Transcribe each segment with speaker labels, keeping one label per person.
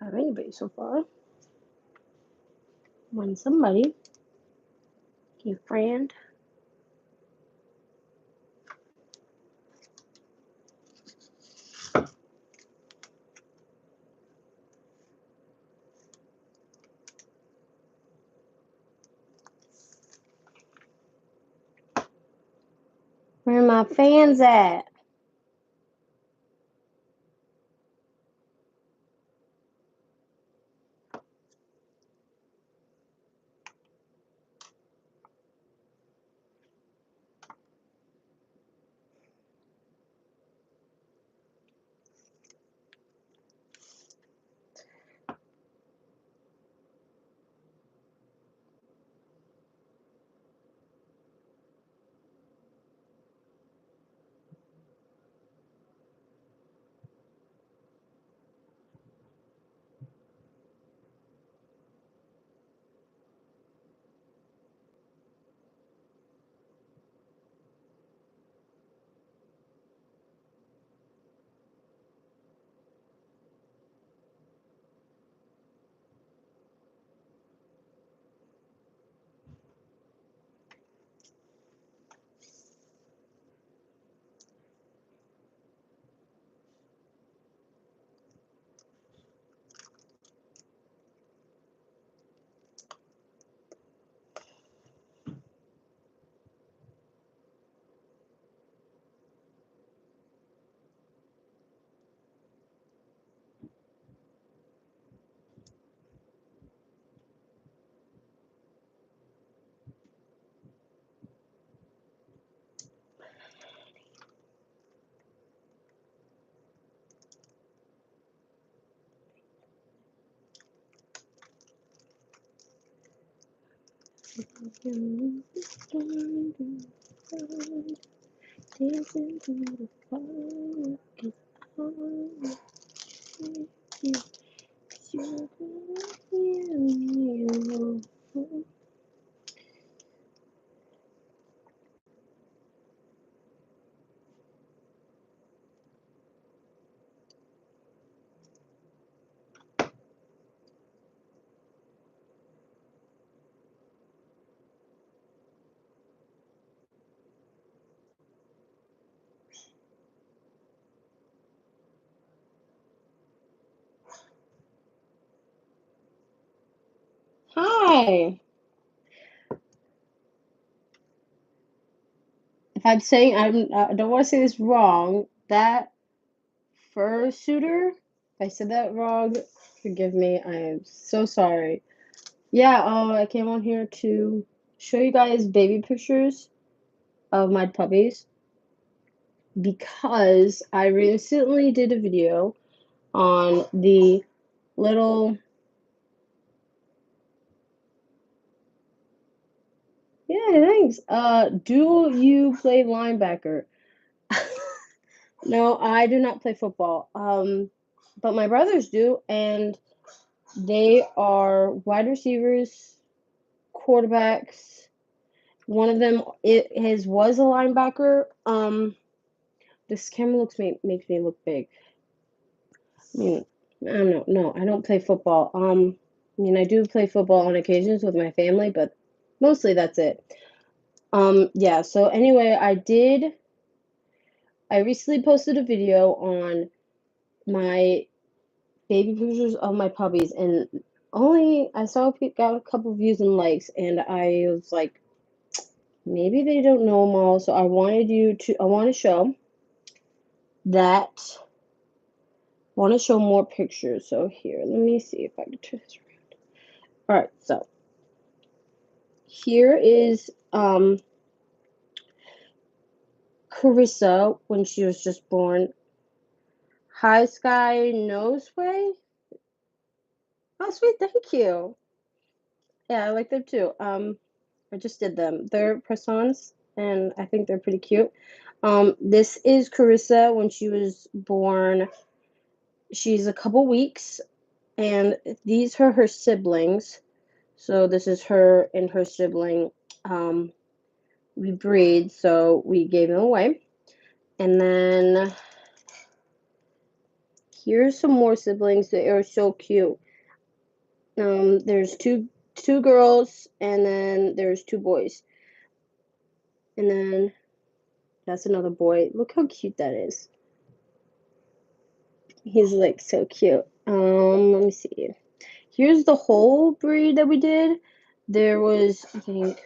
Speaker 1: have anybody so far. When somebody, a friend. Where my fans at? Hi. If I'm saying I don't want to say this wrong, that fursuiter, if I said that wrong, forgive me. I am so sorry. Yeah, I came on here to show you guys baby pictures of my puppies because I recently did a video on the little. Yeah, thanks. Do you play linebacker? No, I do not play football. But my brothers do, and they are wide receivers, quarterbacks. One of them, his was a linebacker. This camera makes me look big. I mean, I don't know. No, I don't play football. I mean, I do play football on occasions with my family, but mostly that's it. Yeah. So anyway, I recently posted a video on my baby pictures of my puppies, and I saw got a couple views and likes, and I was like, maybe they don't know them all, so I want to show that. Want to show more pictures. So here, let me see if I can turn this around. All right, so here is Carissa when she was just born. High Sky Noseway. Oh, sweet, thank you. Yeah, I like them too. I just did them. They're press-ons, and I think they're pretty cute. This is Carissa when she was born. She's a couple weeks, and these are her siblings. So this is her and her sibling. We breed, so we gave them away. And then Here's some more siblings. They are so cute. There's two girls, and then there's two boys, and then that's another boy. Look how cute that is. He's like so cute. Let me see. Here's the whole breed that we did. There was, I think,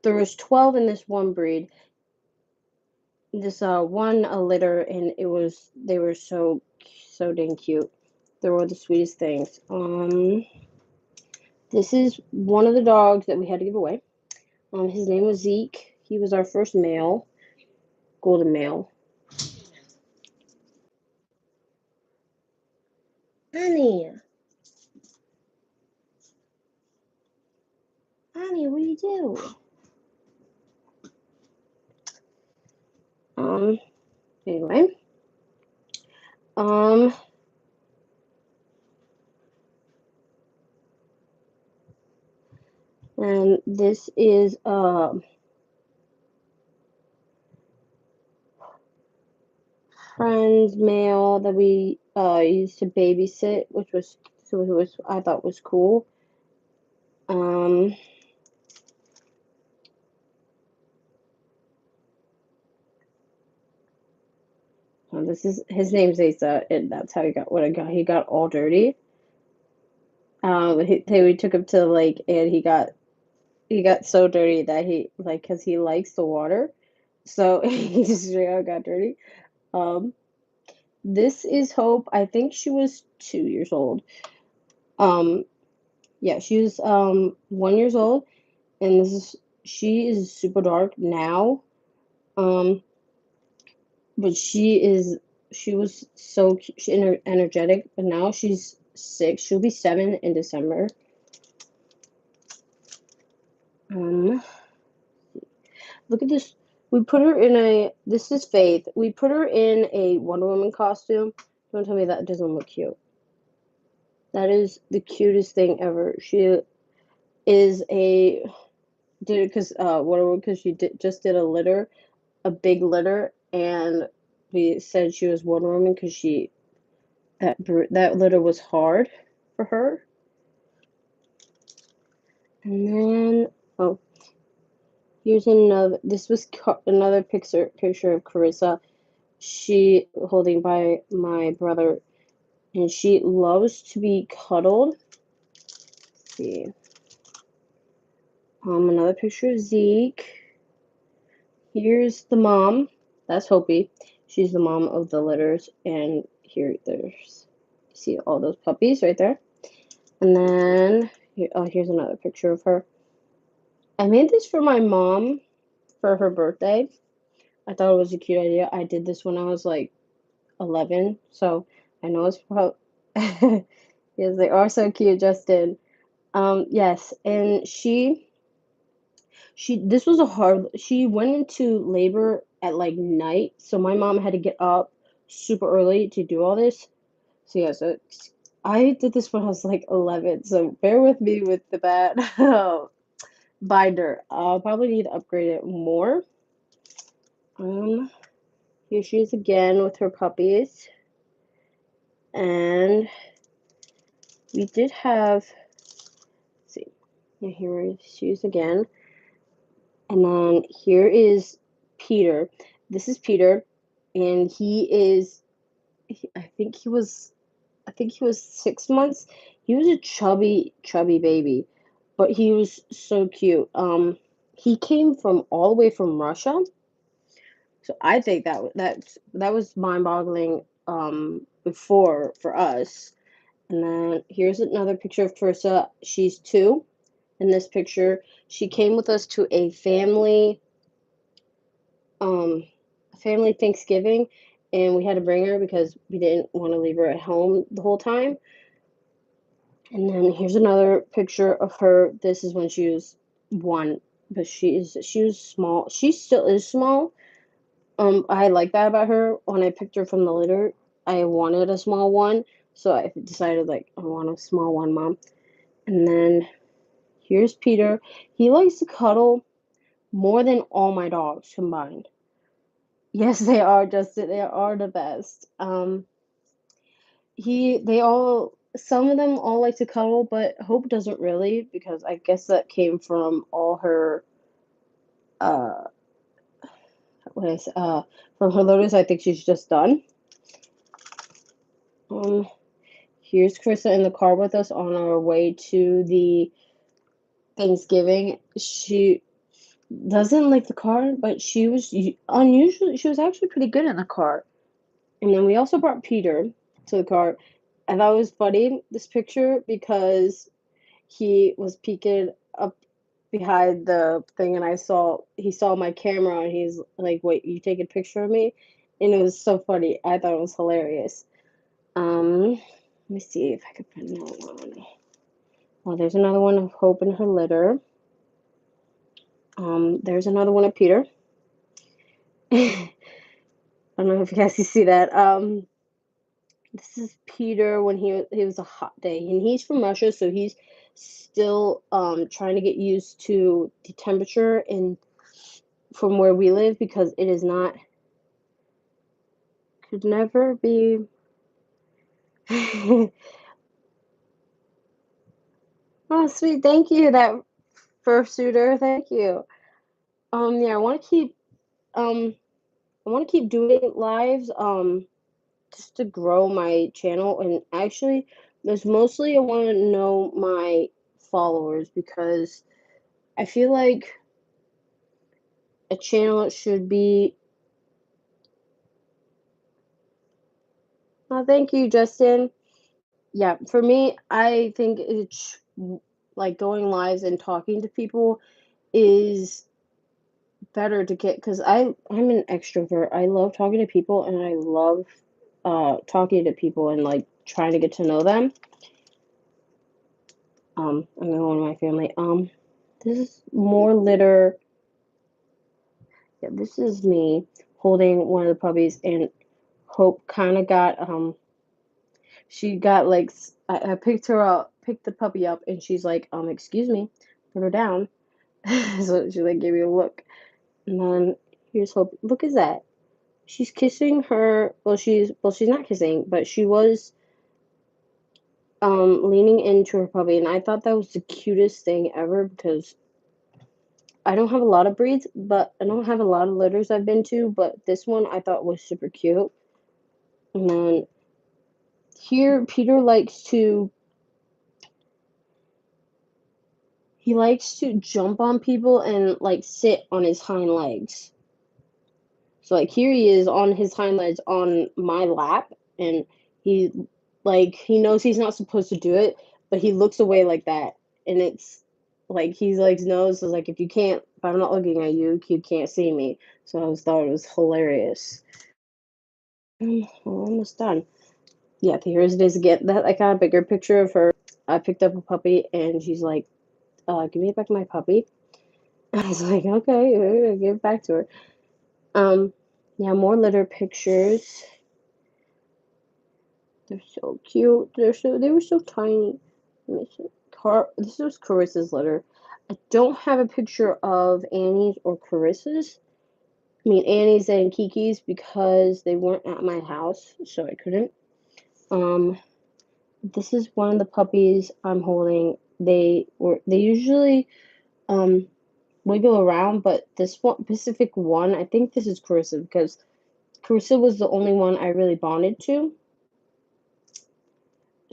Speaker 1: there was 12 in this one breed. This one a litter, and they were so dang cute. They were the sweetest things. This is one of the dogs that we had to give away. His name was Zeke. He was our first male, golden male. Honey, honey, what do you do? Anyway, um, and this is friend's male that we used to babysit, which was I thought was cool. This is his name's Asa, and that's how he got what I got. He got all dirty. We took him to the lake, and he got so dirty that he like because he likes the water, so he just straight out got dirty. Um, this is Hope. I think she was 2 years old. Yeah, she was 1 years old, and she is super dark now. But she was so energetic, but now she's 6. She'll be 7 in December. Look at this. We put her in this is Faith. We put her in a Wonder Woman costume. Don't tell me that doesn't look cute. That is the cutest thing ever. She is because she just did a big litter, and we said she was Wonder Woman because that litter was hard for her. And then here's another. This was another picture of Carissa. She holding by my brother, and she loves to be cuddled. Let's see. Another picture of Zeke. Here's the mom. That's Hopi. She's the mom of the litters, and there's see all those puppies right there. And then here's another picture of her. I made this for my mom for her birthday. I thought it was a cute idea. I did this when I was like 11, so I know it's probably yes, they are so cute, Justin. Yes, and this was she went into labor at like night, so my mom had to get up super early to do all this. So yeah, so I did this when I was like 11, so bear with me with the bad binder. I'll probably need to upgrade it more. Here she is again with her puppies. And we did have, let's see, yeah, here she is again. And then here is Peter. This is Peter, and I think he was 6 months. He was a chubby baby, but he was so cute. He came from all the way from Russia, so I think that was mind-boggling. Before for us, and then here's another picture of Carissa. She's 2 in this picture. She came with us to a family Thanksgiving, and we had to bring her because we didn't want to leave her at home the whole time. And then here's another picture of her. This is when she was 1, but she was small. She still is small. I like that about her. When I picked her from the litter, I wanted a small one, so I decided like I want a small one, Mom. And then here's Peter. He likes to cuddle more than all my dogs combined. Yes, they are, Justin. They are the best. some of them all like to cuddle, but Hope doesn't really because I guess that came from all her uh what is from her lotus. I think she's just done. Um, Here's Carissa in the car with us on our way to the Thanksgiving. She doesn't like the car, but she was unusually, she was actually pretty good in the car. And then we also brought Peter to the car. I thought it was funny, this picture, because he was peeking up behind the thing and he saw my camera and he's like, "Wait, you take a picture of me?" And it was so funny. I thought it was hilarious. Let me see if I could find another one. Well, there's another one of Hope and her litter. There's another one of Peter. I don't know if you guys can see that. This is Peter when he was a hot day, and he's from Russia, so he's still trying to get used to the temperature and from where we live because it is not could never be. Oh, sweet, thank you, that fursuiter, thank you. Yeah, um I want to keep doing lives just to grow my channel, and actually there's mostly I want to know my followers because I feel like a channel should be. Oh, thank you, Justin. Yeah, for me, I think it's like going lives and talking to people is better to get because I'm an extrovert. I love talking to people and I love talking to people and like trying to get to know them. I'm gonna go to my family. This is more litter. Yeah, this is me holding one of the puppies and Hope kind of got she got like I picked her up, picked the puppy up, and she's like, excuse me, put her down. So she like gave me a look, and then here's Hope. Look at that. She's kissing her. She's not kissing, but she was leaning into her puppy, and I thought that was the cutest thing ever because I don't have a lot of breeds, but I don't have a lot of litters I've been to, but this one I thought was super cute. And then here Peter likes to jump on people and like sit on his hind legs. So like here he is on his hind legs on my lap and he he knows he's not supposed to do it, but he looks away like that and it's like he's like knows so like if I'm not looking at you, you can't see me. So I thought it was hilarious. We're almost done. Yeah, here it is again. That I got a bigger picture of her. I picked up a puppy and she's like, give me back my puppy. I was like, okay, give it back to her. Yeah, more litter pictures. They're so cute. They were so tiny. This was Carissa's litter. I don't have a picture of Annie's or Carissa's. I mean Annie's and Kiki's because they weren't at my house, so I couldn't. This is one of the puppies I'm holding. They usually wiggle around, but this one specific one, I think this is Carissa because Carissa was the only one I really bonded to.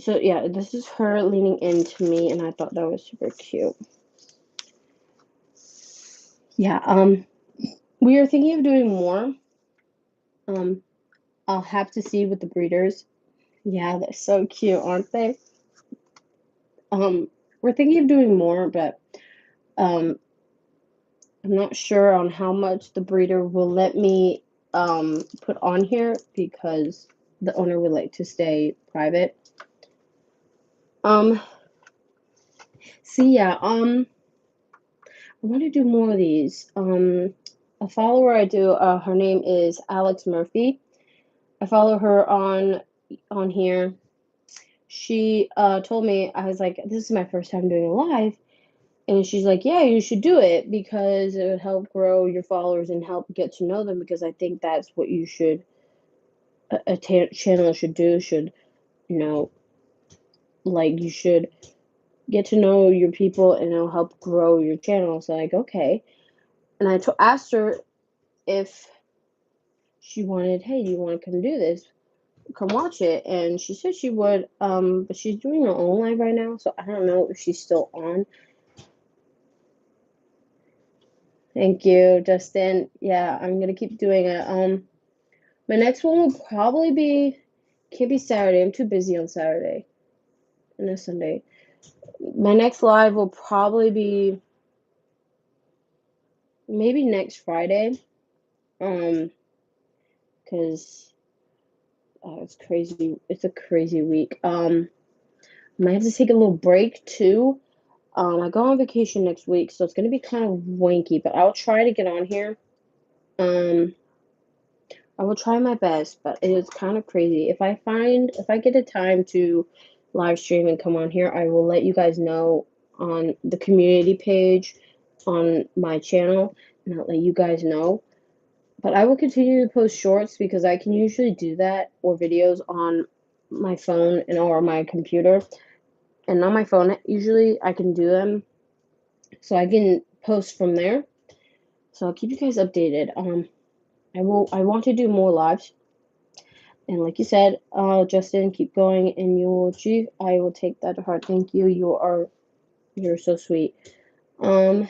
Speaker 1: So yeah, this is her leaning into me, and I thought that was super cute. Yeah, we are thinking of doing more. I'll have to see with the breeders. Yeah, they're so cute, aren't they? We're thinking of doing more, but um, I'm not sure on how much the breeder will let me put on here because the owner would like to stay private. See, yeah, I want to do more of these. A follower I do, her name is Alex Murphy. I follow her on here. She told me, I was like, this is my first time doing a live. And she's like, yeah, you should do it because it would help grow your followers and help get to know them because I think that's what you should, a channel should do, should you know, like you should get to know your people and it'll help grow your channel. So like, okay. And I asked her if she wanted, hey, do you want to come do this? Come watch it. And she said she would, but she's doing her own live right now, so I don't know if she's still on. Thank you, Justin. Yeah, I'm gonna keep doing it. My next one will probably be, can't be Saturday. I'm too busy on Saturday and a Sunday. My next live will probably be maybe next Friday. Because it's crazy. It's a crazy week. Might have to take a little break too. I go on vacation next week, so it's gonna be kind of wanky, but I'll try to get on here. Um, I will try my best, but it is kind of crazy. If I get a time to live stream and come on here, I will let you guys know on the community page on my channel, and I'll let you guys know. But I will continue to post shorts because I can usually do that or videos on my phone and or my computer. And on my phone, usually I can do them, so I can post from there. So I'll keep you guys updated. I want to do more lives, and like you said, Justin, keep going, and you will achieve. I will take that to heart. Thank you. You're so sweet. Um,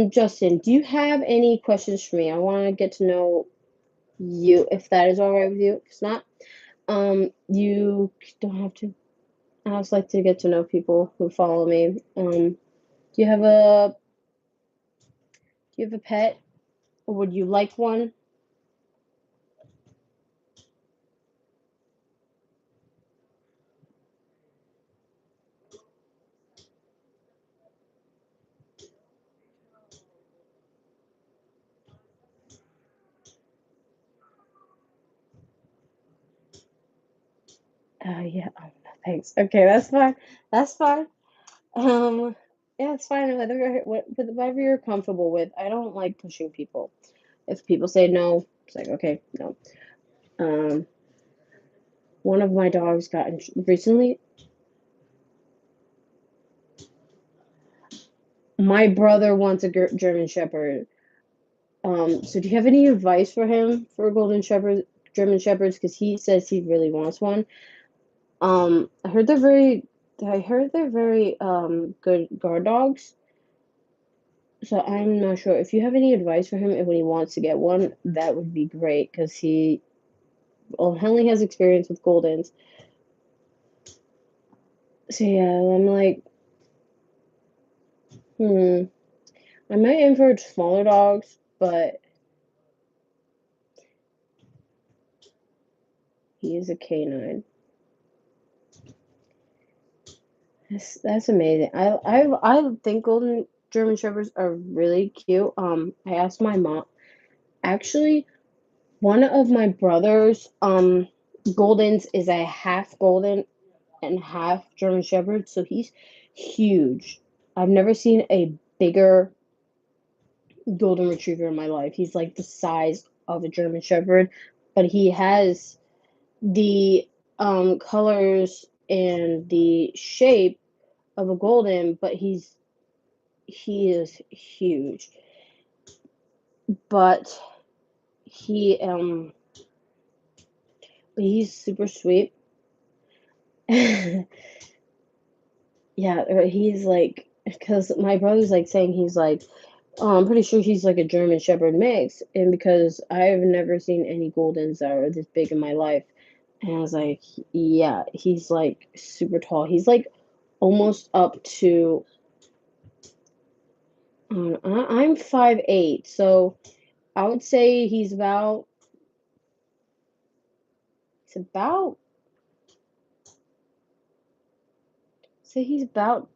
Speaker 1: Justin, do you have any questions for me? I want to get to know you, if that is all right with you. If it's not, you don't have to. I just like to get to know people who follow me. Do you have a pet, or would you like one? Yeah. Oh, no, thanks. Okay, that's fine. That's fine. Yeah, it's fine. Whatever you're comfortable with. I don't like pushing people. If people say no, it's like okay, no. Um, one of my dogs got recently. My brother wants a German Shepherd. So do you have any advice for him for Golden Shepherd, German Shepherds? Because he says he really wants one. I heard they're very good guard dogs. So I'm not sure if you have any advice for him if when he wants to get one, that would be great because he only has experience with Goldens. So yeah, I'm like, I might aim for smaller dogs, but he is a canine. That's amazing. I think golden German shepherds are really cute. I asked my mom. Actually, one of my brother's Goldens is a half golden and half German Shepherd, so he's huge. I've never seen a bigger golden retriever in my life. He's like the size of a German Shepherd, but he has the colors and the shape of a golden, but he is huge. But he he's super sweet. Yeah, he's like, because my brother's like saying he's like, oh, I'm pretty sure he's like a German Shepherd mix, and because I've never seen any Goldens that are this big in my life, and I was like, yeah, he's like super tall. He's like almost up to. I'm 5'8", so I would say it's about say he's about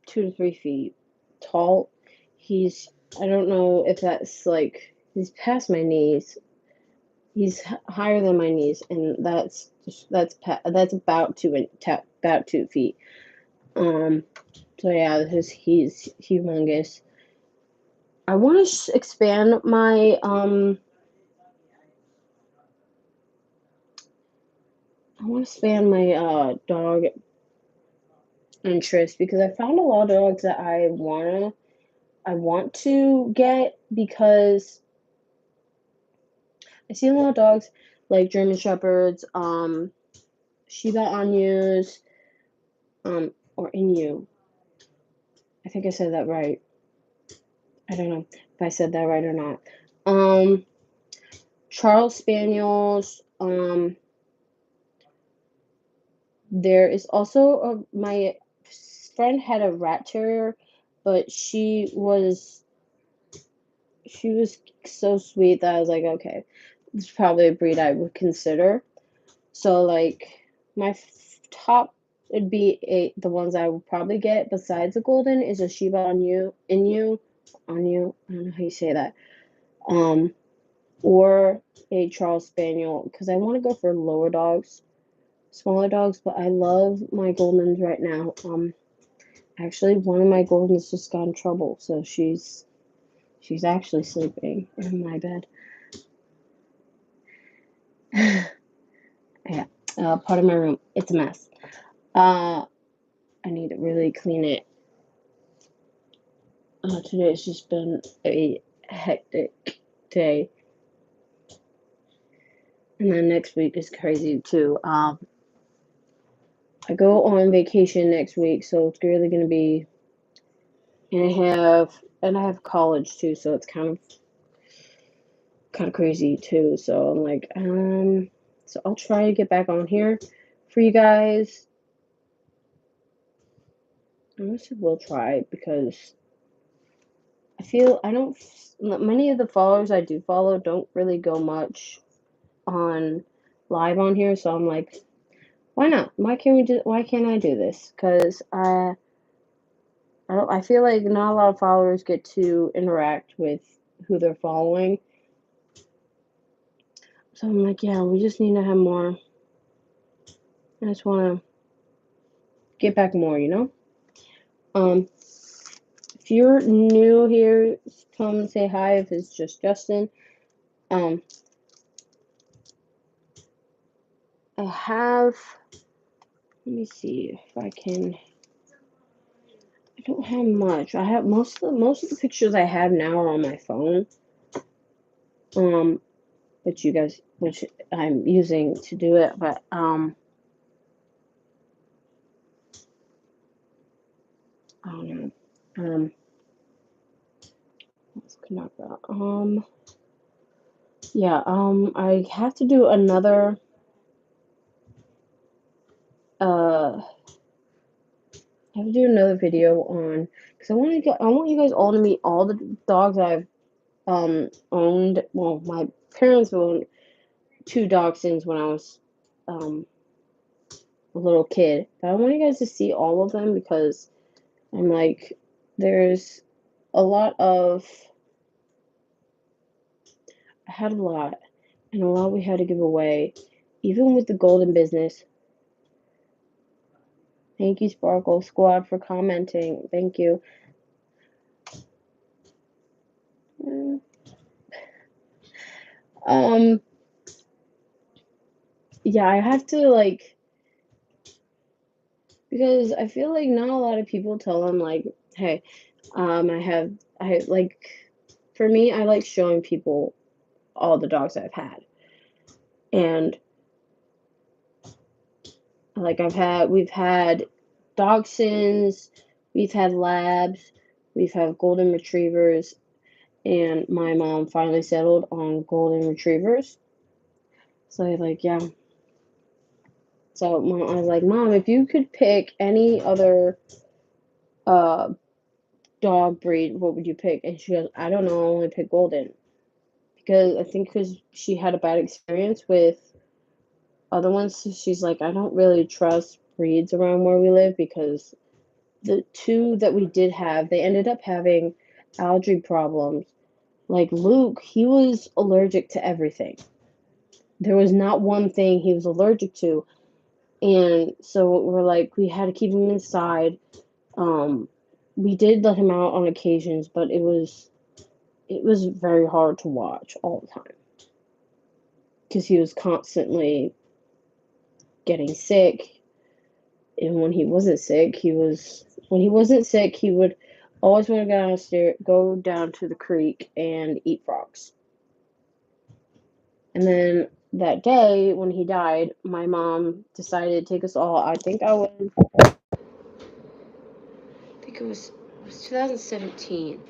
Speaker 1: 2 to 3 feet tall. He's I don't know if that's like he's past my knees. He's higher than my knees, and that's about 2 feet. Um, so yeah, he's humongous. I want to expand my want to expand my dog interest because I found a lot of dogs that I want to get because I see a lot of dogs like German Shepherds, Shiba Inus, or Inu. I think I said that right. I don't know if I said that right or not. Charles Spaniels. There is also my friend had a rat terrier, but she was so sweet that I was like, okay, this is probably a breed I would consider. So like my top would be the ones I would probably get besides the golden is a Shiba Inu, I don't know how you say that, or a Charles Spaniel because I want to go for lower dogs, smaller dogs, but I love my Goldens right now. Actually, one of my Goldens just got in trouble, so she's actually sleeping in my bed. Yeah, part of my room. It's a mess. I need to really clean it. Today's just been a hectic day, and then next week is crazy too. I go on vacation next week, so it's really gonna be, and I have college too, so it's kind of crazy too. So I'm like, so I'll try to get back on here for you guys. I honestly will try because I feel I don't. Many of the followers I do follow don't really go much on live on here, so I'm like, why not? Why can't I do this? Because I feel like not a lot of followers get to interact with who they're following. So I'm like, yeah, we just need to have more. I just want to get back more, you know? If you're new here, come say hi if it's just Justin. I have, let me see if I can, I don't have much. I have most of the pictures I have now are on my phone. Which I'm using to do it, but I don't know. Let's come up. Yeah. I have to do another. I have to do another video on because I want you guys all to meet all the dogs I've owned. Well, my parents owned 2 dachshunds when I was a little kid, but I want you guys to see all of them because I'm like, there's a lot of. I had a lot, and a lot we had to give away, even with the golden business. Thank you, Sparkle Squad, for commenting. Thank you. Um, yeah, I have to like because I feel like not a lot of people tell them like, hey, I like for me, I like showing people all the dogs I've had, and like we've had dachshunds, we've had labs, we've had golden retrievers, and my mom finally settled on golden retrievers. So like, yeah. So I was like, Mom, if you could pick any other uh dog breed, what would you pick? And she goes, I don't know, I only pick golden because I think because she had a bad experience with other ones. So she's like, I don't really trust breeds around where we live because the 2 that we did have, they ended up having allergy problems. Like Luke, he was allergic to everything. There was not one thing he was allergic to. And so we're like, we had to keep him inside. We did let him out on occasions, but it was very hard to watch all the time because he was constantly getting sick. And when he wasn't sick, he would always want to go down to the creek and eat frogs. And then that day when he died, my mom decided to take us all. I think it was 2017.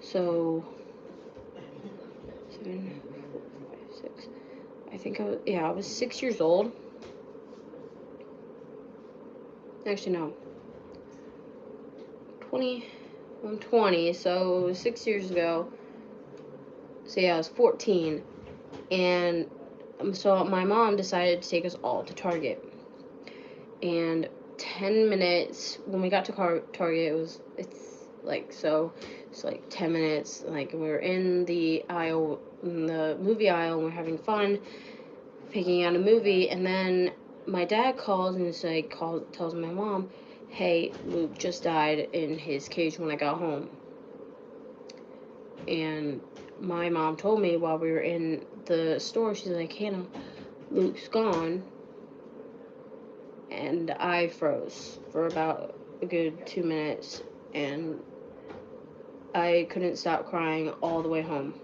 Speaker 1: So 7, 4, 5, 6. I think I was 6 years old. Actually, no. I'm 20, so it was 6 years ago. So yeah, I was 14. And so my mom decided to take us all to Target. And 10 minutes, when we got to Target, it's like 10 minutes, like we were in the movie aisle, and we're having fun, picking out a movie, and then my dad calls and tells my mom, hey, Luke just died in his cage when I got home. And my mom told me while we were in the store, she's like, Hannah, Luke's gone. And I froze for about a good 2 minutes, and I couldn't stop crying all the way home.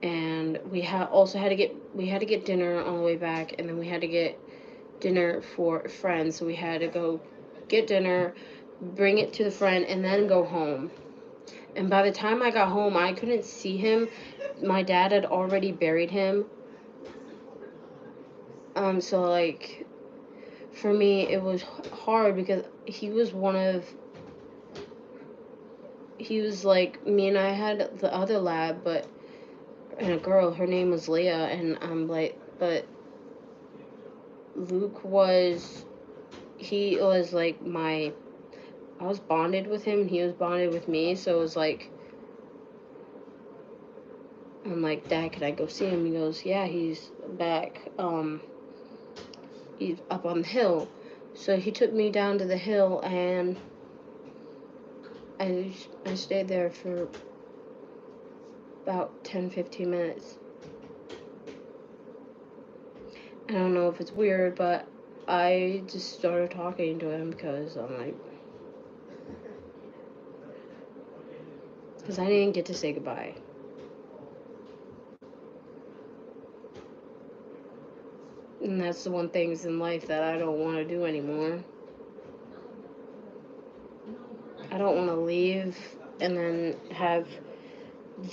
Speaker 1: And we had to get dinner on the way back, and then we had to get dinner for friends. So we had to go get dinner, bring it to the friend, and then go home. And by the time I got home, I couldn't see him. My dad had already buried him. So like, for me, it was hard because he was like me, and I had the other lab, and a girl, her name was Leah, and I'm like, but Luke he was like I was bonded with him, and he was bonded with me, so it was like, I'm like, Dad, could I go see him? He goes, yeah, he's back, he's up on the hill. So he took me down to the hill, and I stayed there for about 10-15 minutes. I don't know if it's weird, but I just started talking to him because I'm like, because I didn't get to say goodbye. And that's the one things in life that I don't want to do anymore. I don't want to leave and then have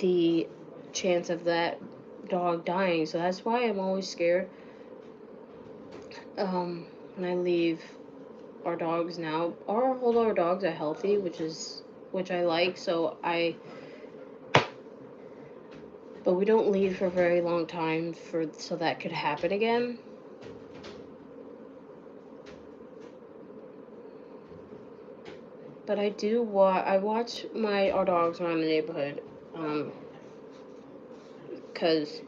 Speaker 1: the chance of that dog dying. So that's why I'm always scared when I leave our dogs now. All our dogs are healthy, which I like. But we don't leave for a very long time so that could happen again. But I watch our dogs around the neighborhood, because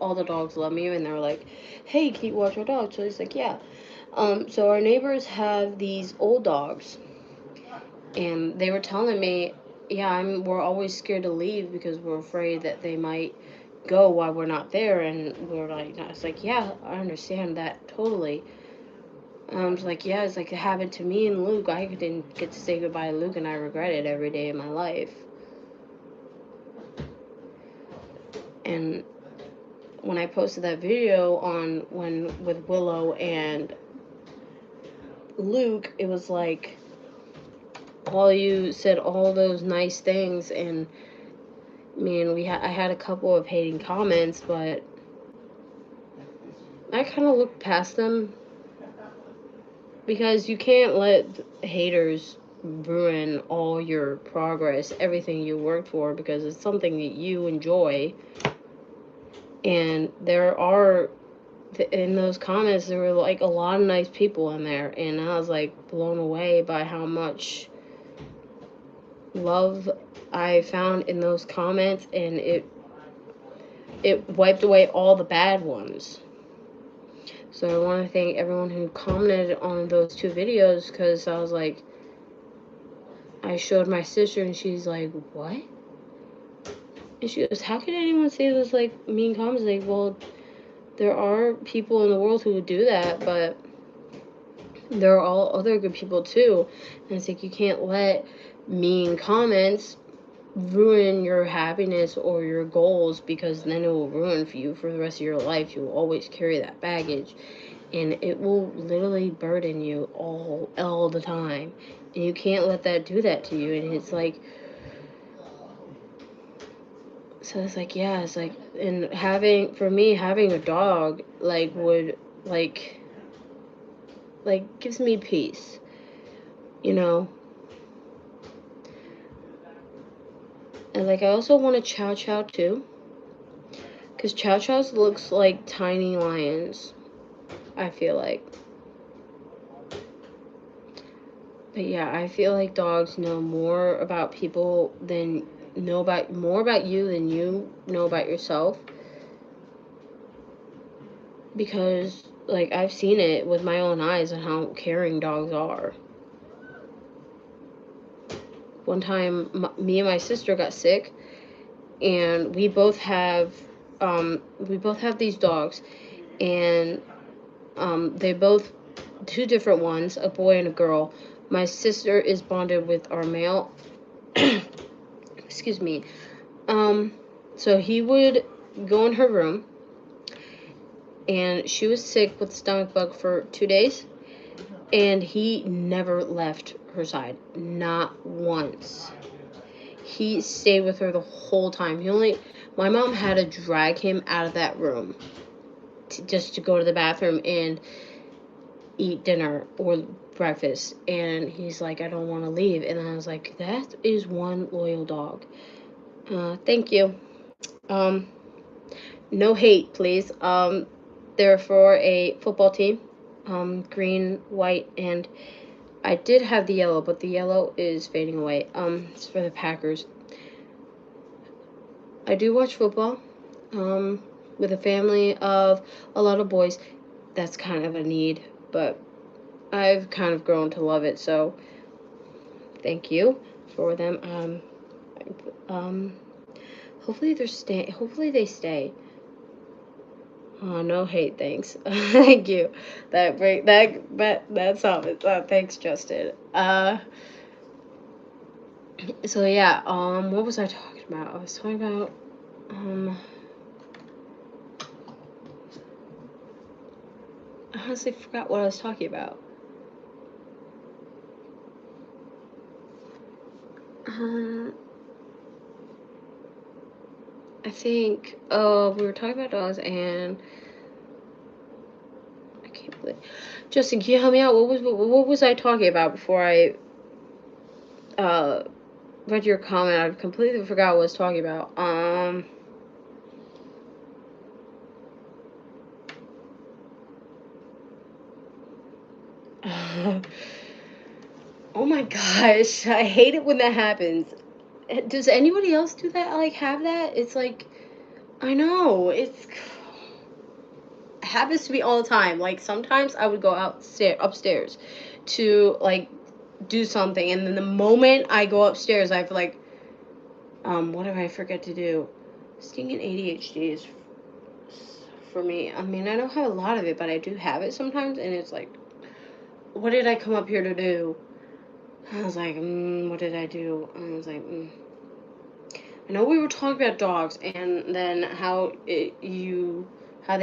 Speaker 1: all the dogs love me, and they're like, hey, can you watch our dogs? So he's like, yeah. So our neighbors have these old dogs, and they were telling me, yeah, we're always scared to leave because we're afraid that they might go while we're not there, and we're like, I was like, yeah, I understand that totally. It's like, yeah, it's like it happened to me and Luke. I didn't get to say goodbye to Luke, and I regret it every day of my life. And when I posted that video with Willow and Luke, it was like, all you said all those nice things, and I had a couple of hating comments, but I kind of looked past them, because you can't let haters ruin all your progress, everything you worked for, because it's something that you enjoy. And in those comments, there were like a lot of nice people in there, and I was like blown away by how much love I found in those comments, and it wiped away all the bad ones. So I want to thank everyone who commented on those 2 videos, because I was like, I showed my sister, and she's like, what? And she goes, how can anyone say those like mean comments? Like, well, There are people in the world who would do that, but there are all other good people too. And it's like you can't let mean comments ruin your happiness or your goals, because then it will ruin for you for the rest of your life. You will always carry that baggage, and it will literally burden you all the time. And you can't let that do that to you. And it's like, so it's like, yeah, it's like, and for me, having a dog, like, would, like gives me peace, you know? And, like, I also want a Chow Chow, too. Because Chow Chows looks like tiny lions, I feel like. But, yeah, I feel like dogs know more about people than, more about you than you know about yourself. Because, like, I've seen it with my own eyes on how caring dogs are. One time, me and my sister got sick, and we both have these dogs, and they both, two different ones, a boy and a girl. My sister is bonded with our male. Excuse me. So he would go in her room, and she was sick with stomach bug for 2 days, and he never left her side, not once. He stayed with her the whole time. My mom had to drag him out of that room just to go to the bathroom and eat dinner or breakfast. And he's like, I don't want to leave. And I was like, that is one loyal dog. Thank you. No hate, please. They're for a football team. Green, white, and I did have the yellow, but the yellow is fading away. It's for the Packers. I do watch football. With a family of a lot of boys, that's kind of a need, but I've kind of grown to love it, so thank you for them. Hopefully they stay. Oh, no hate, thanks. Thank you. That's all. Thanks, Justin. So yeah, what was I talking about? I was talking about, I honestly forgot what I was talking about. I think, we were talking about dogs, and I can't believe. Justin, can you help me out? What was I talking about before I read your comment? I completely forgot what I was talking about. Oh my gosh, I hate it when that happens. Does anybody else do that? Like, have that? It's like, I know, it happens to me all the time. Like, sometimes I would go upstairs to, like, do something, and then the moment I go upstairs, I feel like, what did I forget to do? Stinging ADHD is, for me, I mean, I don't have a lot of it, but I do have it sometimes, and it's like, what did I come up here to do? I was like, what did I do? I was like, I know we were talking about dogs, and then how they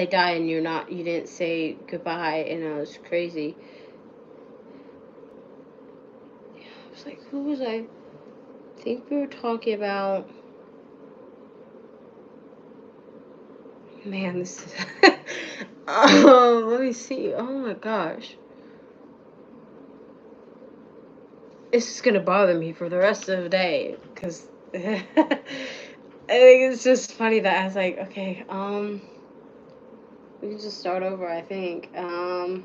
Speaker 1: die, and you didn't say goodbye, and it was crazy. Yeah, I was like, who was I think we were talking about? Man, this is let me see. Oh my gosh. It's just gonna bother me for the rest of the day, because I think it's just funny that I was like, okay, we can just start over, I think. I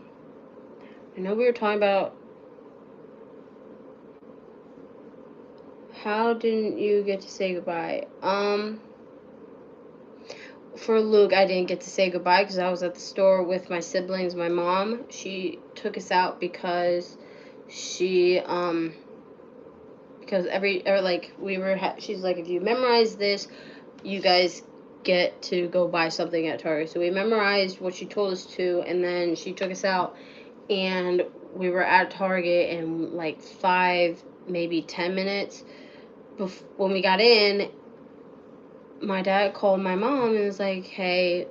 Speaker 1: know we were talking about, how didn't you get to say goodbye? For Luke, I didn't get to say goodbye because I was at the store with my siblings. My mom, she took us out because she, because she's like, if you memorize this, you guys get to go buy something at Target. So we memorized what she told us to, and then she took us out, and we were at Target in like 5, maybe 10 minutes. When we got in, my dad called my mom and was like, hey,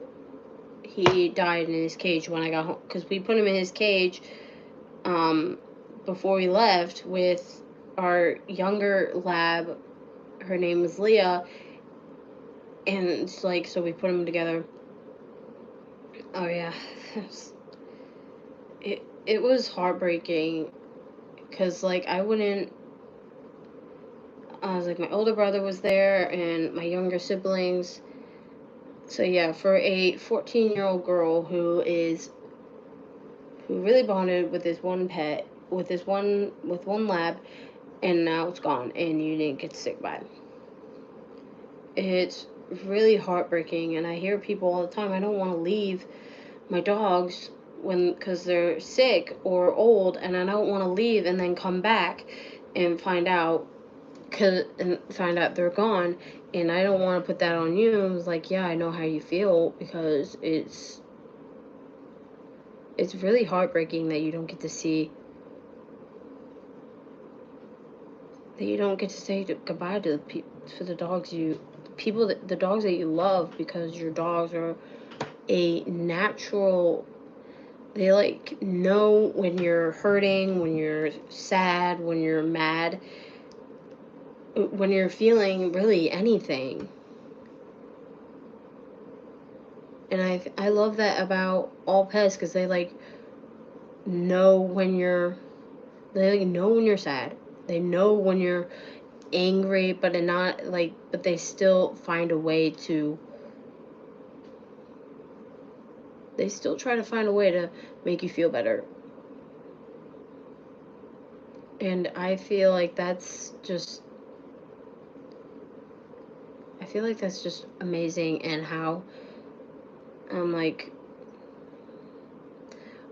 Speaker 1: he died in his cage when I got home. Because we put him in his cage before we left with our younger lab. Her name was Leah. And it's like, so we put them together. Oh, yeah. It was heartbreaking. Because, like, I was like, my older brother was there and my younger siblings. So, yeah, for a 14-year-old girl who really bonded with this one pet, with one lab, and now it's gone, and you didn't get to say goodbye. It's really heartbreaking, and I hear people all the time, I don't want to leave my dogs because they're sick or old, and I don't want to leave and then come back and find out they're gone, and I don't want to put that on you. I was like, yeah, I know how you feel, because it's really heartbreaking that you don't get to say goodbye to the dogs the dogs that you love, because your dogs are a natural. They like know when you're hurting, when you're sad, when you're mad, when you're feeling really anything. And I love that about all pets, because they like know when you're sad. They know when you're angry, but they still find a way to. They still try to find a way to make you feel better. And I feel like that's just amazing, and how I'm like,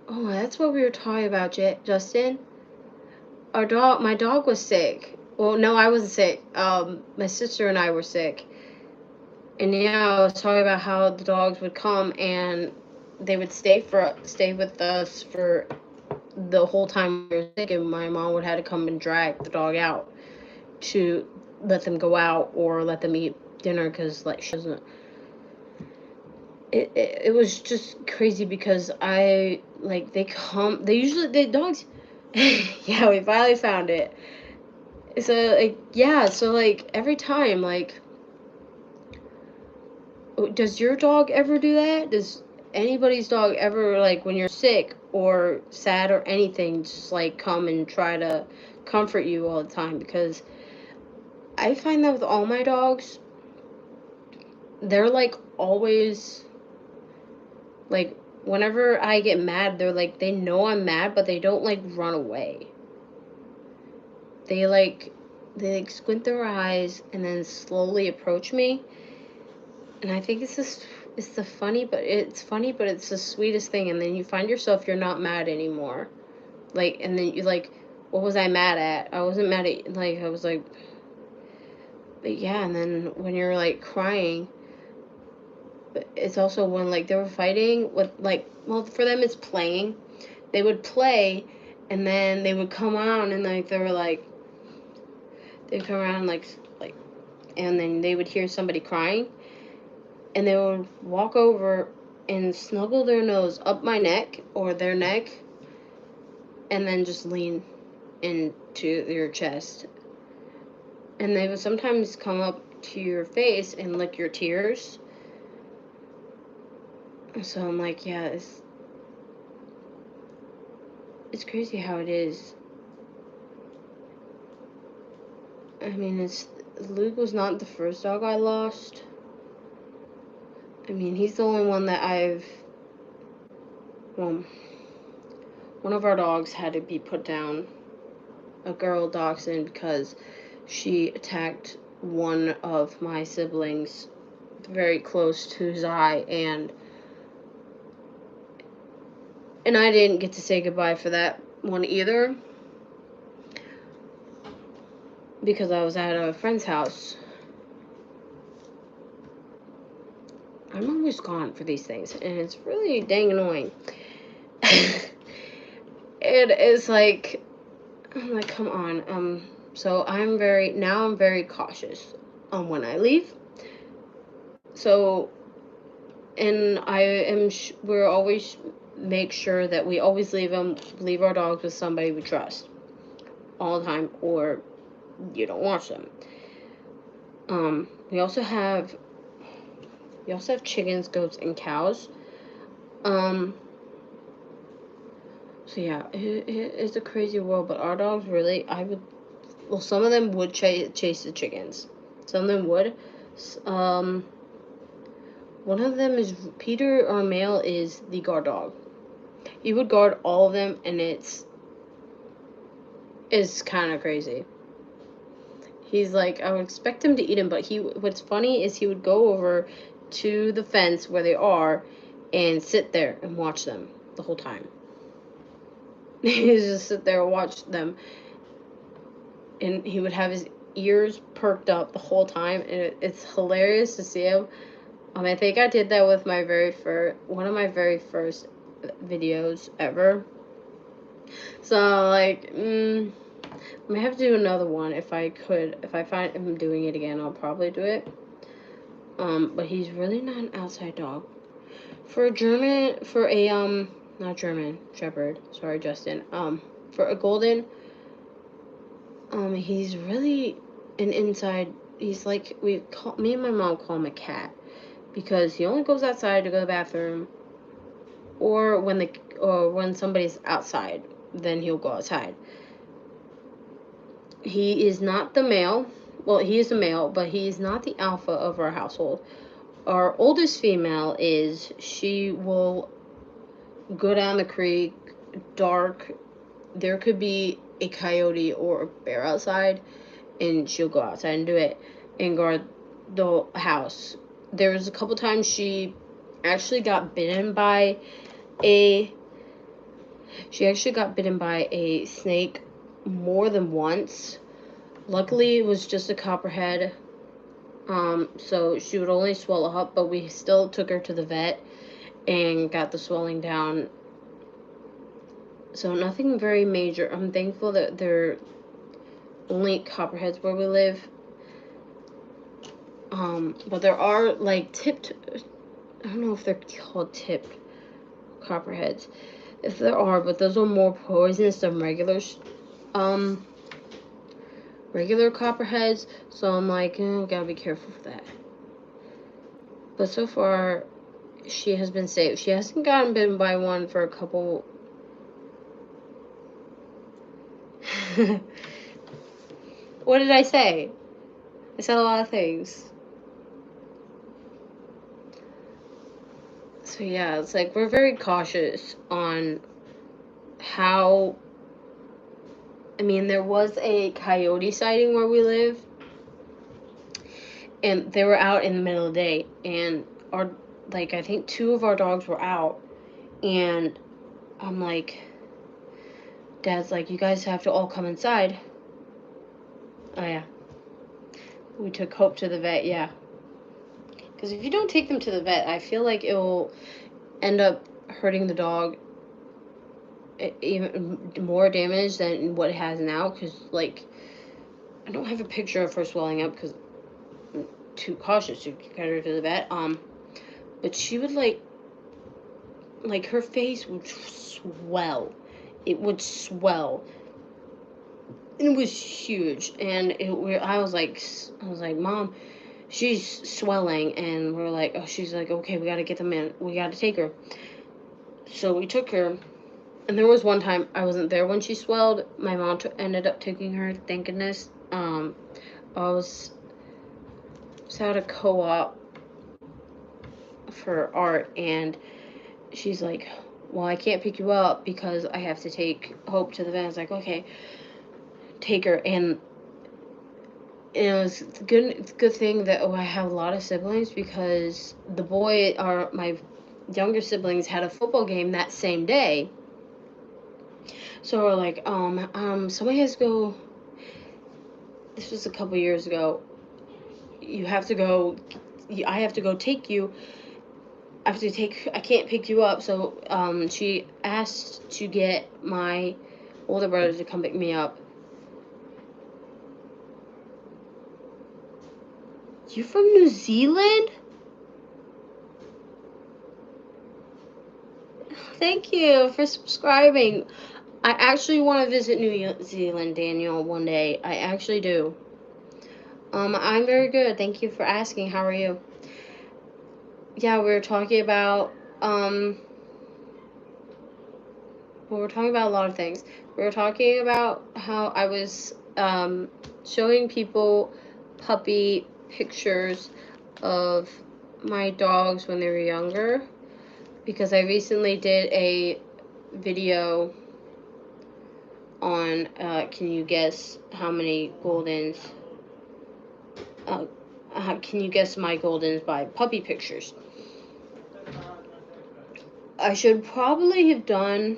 Speaker 1: oh, that's what we were talking about, Justin. My dog was sick. Well, no, I wasn't sick. My sister and I were sick. And yeah, I was talking about how the dogs would come and they would stay with us for the whole time we were sick, and my mom would have to come and drag the dog out to let them go out or let them eat dinner, because like she doesn't. It was just crazy, because they usually the dogs. Yeah, we finally found it. So like, yeah, so like every time, like, does your dog ever do that? Does anybody's dog ever, like, when you're sick or sad or anything, just like come and try to comfort you all the time? Because I find that with all my dogs, they're like always, like, whenever I get mad, they're like, they know I'm mad, but they don't like run away. They squint their eyes and then slowly approach me. And I think it's funny, but it's the sweetest thing. And then you find yourself, you're not mad anymore. Like, and then you like, what was I mad at? I wasn't mad at, like, I was like, but yeah. And then when you're like crying, but it's also when like they were fighting with, like, well, for them it's playing. They would play, and then they would come on, and like they'd come around, like, and then they would hear somebody crying, and they would walk over and snuggle their nose up my neck or their neck, and then just lean into your chest. And they would sometimes come up to your face and lick your tears. So I'm like, yeah, it's crazy how it is. I mean, Luke was not the first dog I lost. I mean, he's the only one that one of our dogs had to be put down, a girl dachshund, because she attacked one of my siblings very close to his eye, and I didn't get to say goodbye for that one either, because I was at a friend's house. I'm always gone for these things, and it's really dang annoying. It is like, I'm like, come on. So I'm very cautious on when I leave. So, and we're always make sure that we always leave our dogs with somebody we trust all the time, or you don't watch them. We also have chickens, goats, and cows. So yeah, it's a crazy world, but our dogs really, some of them would chase the chickens. Some of them would. One of them is Peter, our male, is the guard dog. He would guard all of them, and it's kind of crazy. He's like, I would expect him to eat him, but what's funny is he would go over to the fence where they are and sit there and watch them the whole time. He would just sit there and watch them, and he would have his ears perked up the whole time, and it's hilarious to see him. I think I did that with one of my very first videos ever. So like, I may have to do another one if I could. If I find him doing it again, I'll probably do it. But he's really not an outside dog. For a not German Shepherd. Sorry, Justin. For a golden, he's really an inside. He's like me and my mom call him a cat, because he only goes outside to go to the bathroom, or when somebody's outside, then he'll go outside. He is not the male. Well, he is a male, but he is not the alpha of our household. Our oldest female she will go down the creek, dark. There could be a coyote or a bear outside, and she'll go outside and do it and guard the house. There was a couple times she actually got bitten by a snake more than once. Luckily, it was just a copperhead. So she would only swell up, but we still took her to the vet and got the swelling down. So nothing very major. I'm thankful that they're only copperheads where we live. But there are like tipped, I don't know if they're called tipped copperheads. If there are, but those are more poisonous than regular copperheads. So I'm like, gotta be careful for that. But so far, she has been safe. She hasn't gotten bitten by one for a couple. What did I say? I said a lot of things. So yeah, it's like we're very cautious on how. I mean, there was a coyote sighting where we live, and they were out in the middle of the day, and I think 2 of our dogs were out, and I'm like, Dad's like, you guys have to all come inside. Oh yeah. We took Hope to the vet, yeah. Because if you don't take them to the vet, I feel like it will end up hurting the dog even more damage than what it has now. Because, like, I don't have a picture of her swelling up because I'm too cautious to get her to the vet. But she would, like her face would swell. It would swell. And it was huge. And I was like, Mom, she's swelling. And we're like, oh, she's like, okay, we got to get them in. We got to take her. So we took her. And there was one time I wasn't there when she swelled. My mom ended up taking her, thank goodness. I was at a co-op for art, and she's like, well, I can't pick you up because I have to take Hope to the vet. I was like, okay, take her. And it was a good thing that I have a lot of siblings, because my younger siblings had a football game that same day. So we're like, somebody has to go. This was a couple years ago. You have to go. I have to go take you. I can't pick you up, so she asked to get my older brother to come pick me up. You from New Zealand? Thank you for subscribing. I actually want to visit New Zealand, Daniel, one day. I actually do. I'm very good. Thank you for asking. How are you? Yeah, we were talking about we were talking about a lot of things. We were talking about how I was showing people puppy pictures of my dogs when they were younger, because I recently did a video on can you guess how many Goldens can you guess my Goldens by puppy pictures. I should probably have done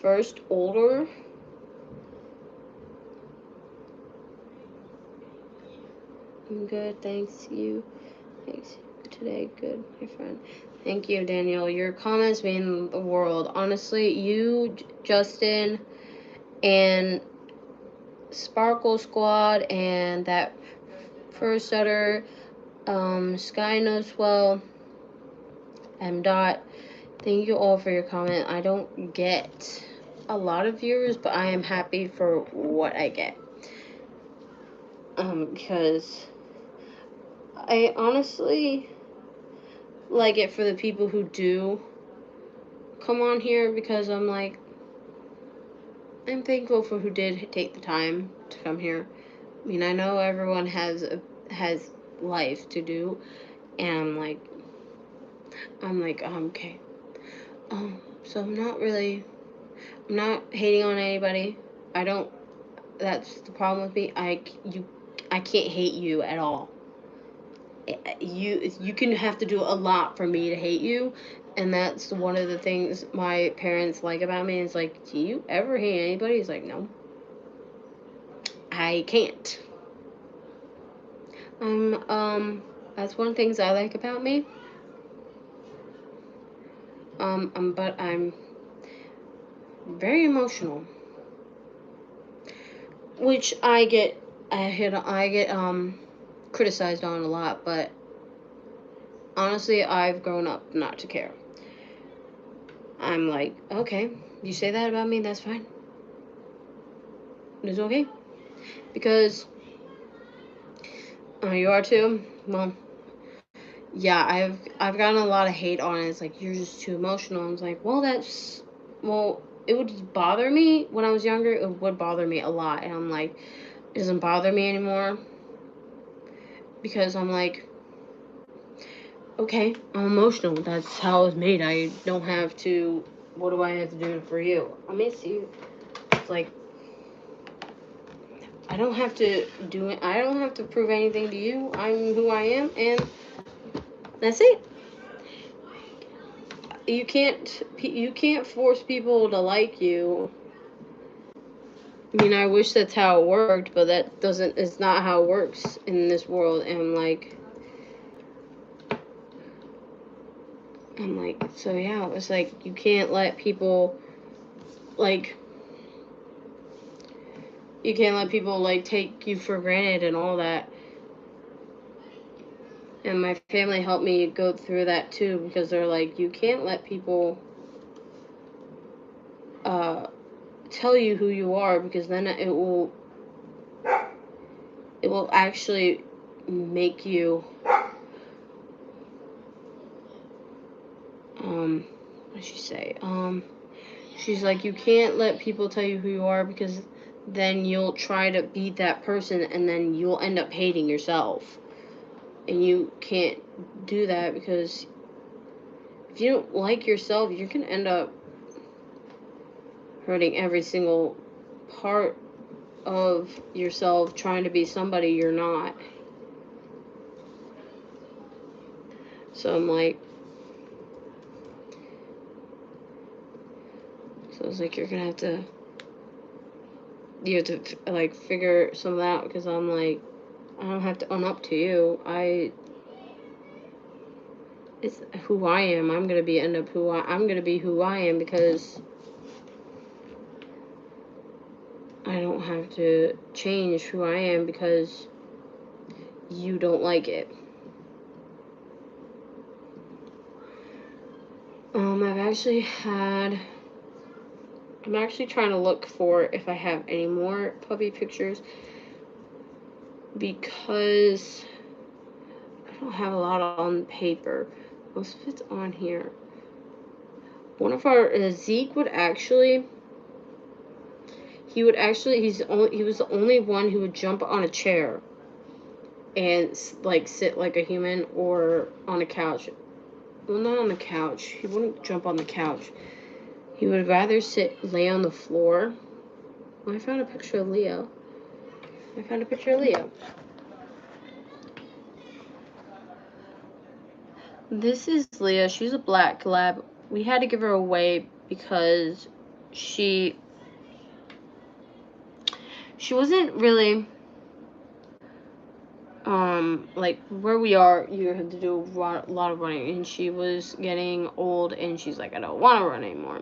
Speaker 1: first older. I'm good, thanks. You? Thanks. Today, good, my friend. Thank you, Daniel. Your comments mean the world. Honestly, you, Justin, and Sparkle Squad, and that first setter, Sky Knows Well, M. Dot. Thank you all for your comment. I don't get a lot of viewers, but I am happy for what I get. Because I honestly like it for the people who do come on here, because I'm like, I'm thankful for who did take the time to come here. I mean, I know everyone has life to do, and I'm like, okay. So I'm not hating on anybody. That's the problem with me. I can't hate you at all. You can have to do a lot for me to hate you, and that's one of the things my parents like about me. Is like, do you ever hate anybody? He's like, no, I can't. That's one of the things I like about me. But I'm very emotional, which I get criticized on a lot, but honestly, I've grown up not to care. I'm like, okay, you say that about me, that's fine. It's okay. Because you are too? Well, yeah, I've gotten a lot of hate on it. It's like, you're just too emotional. It's like, well, it would bother me when I was younger. It would bother me a lot. And I'm like, it doesn't bother me anymore. Because I'm like, okay, I'm emotional. That's how I was made. I don't have to, what do I have to do for you? I miss you. It's like, I don't have to do it. I don't have to prove anything to you. I'm who I am, and that's it. You can't force people to like you. I mean, I wish that's how it worked, but it's not how it works in this world. And I'm like, so yeah, it's like, you can't let people like take you for granted and all that. And my family helped me go through that too, because they're like, you can't let people tell you who you are, because then it will actually make you what did she say? She's like, you can't let people tell you who you are, because then you'll try to beat that person, and then you'll end up hating yourself. And you can't do that, because if you don't like yourself, you're gonna end up hurting every single part of yourself, trying to be somebody you're not. So I'm like, so it's like, you have to like figure some of that out, because I'm like, I don't have to own up to you. it's who I am. I'm gonna be I'm gonna be who I am because I don't have to change who I am because you don't like it. I'm actually trying to look for if I have any more puppy pictures because I don't have a lot on paper. Most of it's on here. One of our Zeke would actually. He was the only one who would jump on a chair and like sit like a human or on a couch. Well, not on the couch. He wouldn't jump on the couch. He would rather lay on the floor. I found a picture of Leo. This is Leah. She's a black lab. We had to give her away because she wasn't really like where we are. You have to do a lot of running, and she was getting old, and she's like, I don't want to run anymore.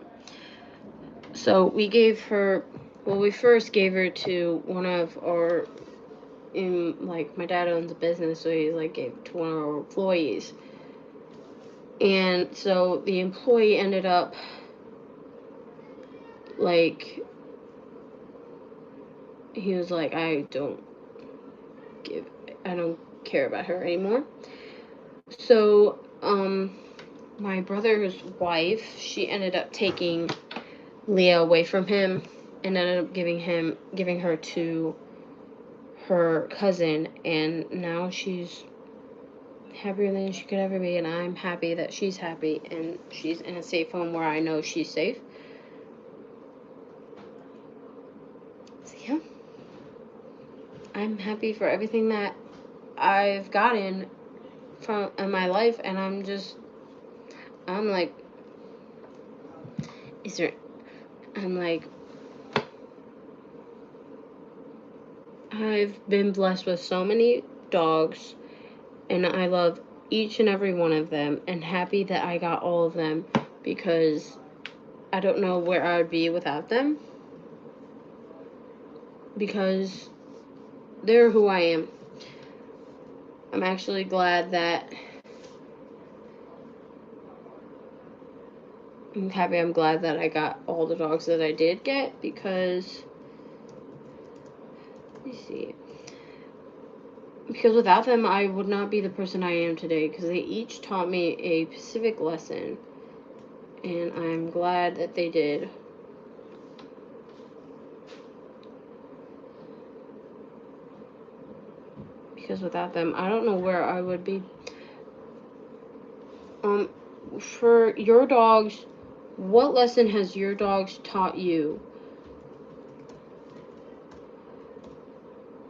Speaker 1: So we gave her. Well, we first gave her to one of our. My dad owns a business, so he like gave it to one of our employees. And so the employee ended up like, he was like, I don't care about her anymore. So, my brother's wife, she ended up taking Leah away from him and ended up giving her to her cousin, and now she's happier than she could ever be, and I'm happy that she's happy and she's in a safe home where I know she's safe. So yeah, I'm happy for everything that I've gotten from in my life, and I'm like, I've been blessed with so many dogs, and I love each and every one of them, and happy that I got all of them, because I don't know where I would be without them, because they're who I am. I'm actually glad that I'm glad that I got all the dogs that I did get, because let me see. Because without them, I would not be the person I am today, because they each taught me a specific lesson, and I'm glad that they did. Because without them, I don't know where I would be. For your dogs, what lesson has your dogs taught you?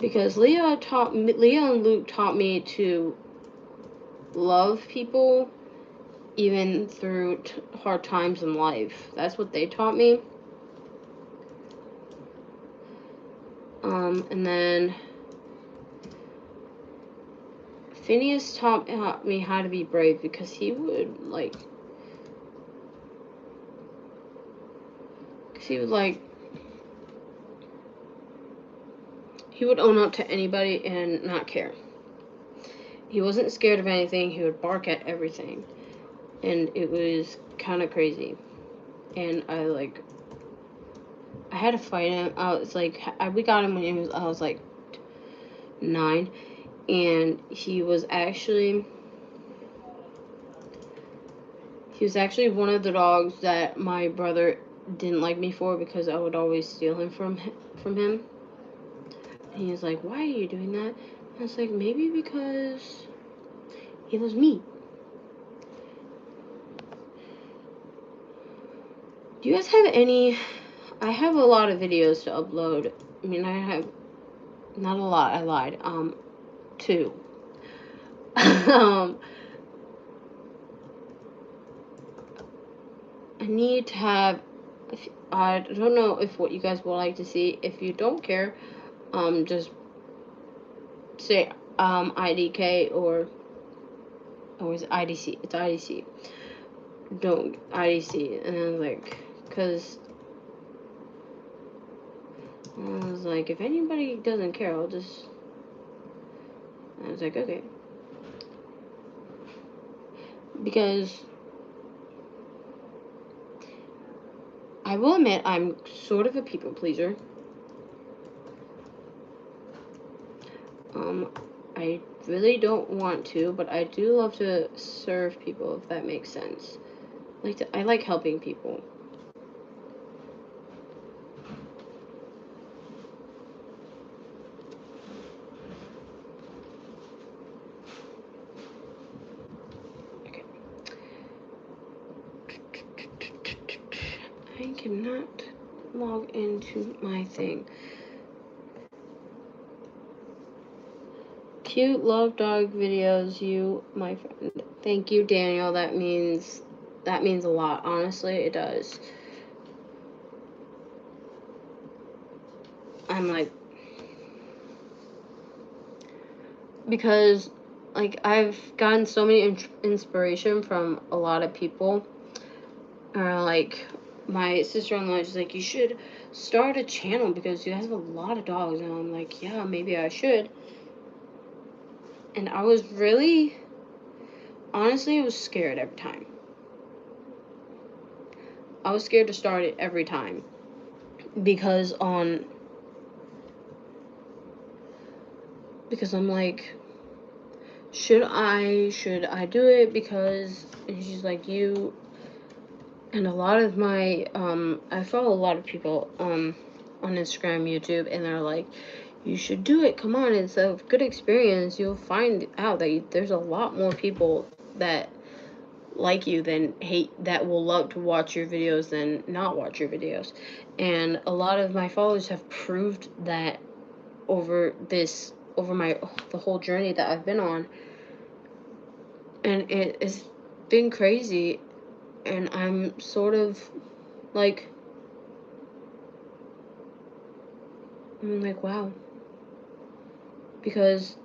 Speaker 1: Because Leah and Luke taught me to love people even through hard times in life. That's what they taught me. And then Phineas taught me how to be brave, because he would own up to anybody and not care. He wasn't scared of anything. He would bark at everything, and it was kind of crazy. And I had to fight him. We got him when I was like 9, and he was actually one of the dogs that my brother didn't like me for, because I would always steal him from him. And he was like, why are you doing that? And I was like, maybe because he loves me. Do you guys have any... I have a lot of videos to upload. I mean, I have... Not a lot, I lied. 2. I need to have... I don't know if what you guys would like to see. If you don't care, just say IDK or Oh, it's IDC. It's IDC. Don't IDC. And I was like, because I was like, if anybody doesn't care, I'll just. I was like, okay. Because I will admit I'm sort of a people pleaser. I really don't want to, but I do love to serve people, if that makes sense. I like helping people. Okay. I cannot log into my thing. Cute love dog videos, you, my friend. Thank you, Daniel. That means a lot. Honestly, it does. I'm like, because like I've gotten so many inspiration from a lot of people. Like my sister-in-law is like, you should start a channel because you have a lot of dogs, and I'm like, yeah, maybe I should. And I was really, honestly, I was scared every time. I was scared to start it every time because I'm like, should I do it? Because she's like, you, and a lot of my I follow a lot of people on Instagram, YouTube, and they're like, you should do it, come on, it's a good experience. You'll find out that there's a lot more people that like you than hate, that will love to watch your videos than not watch your videos. And a lot of my followers have proved that over the whole journey that I've been on, and it has been crazy. And I'm sort of like, I'm like, wow, because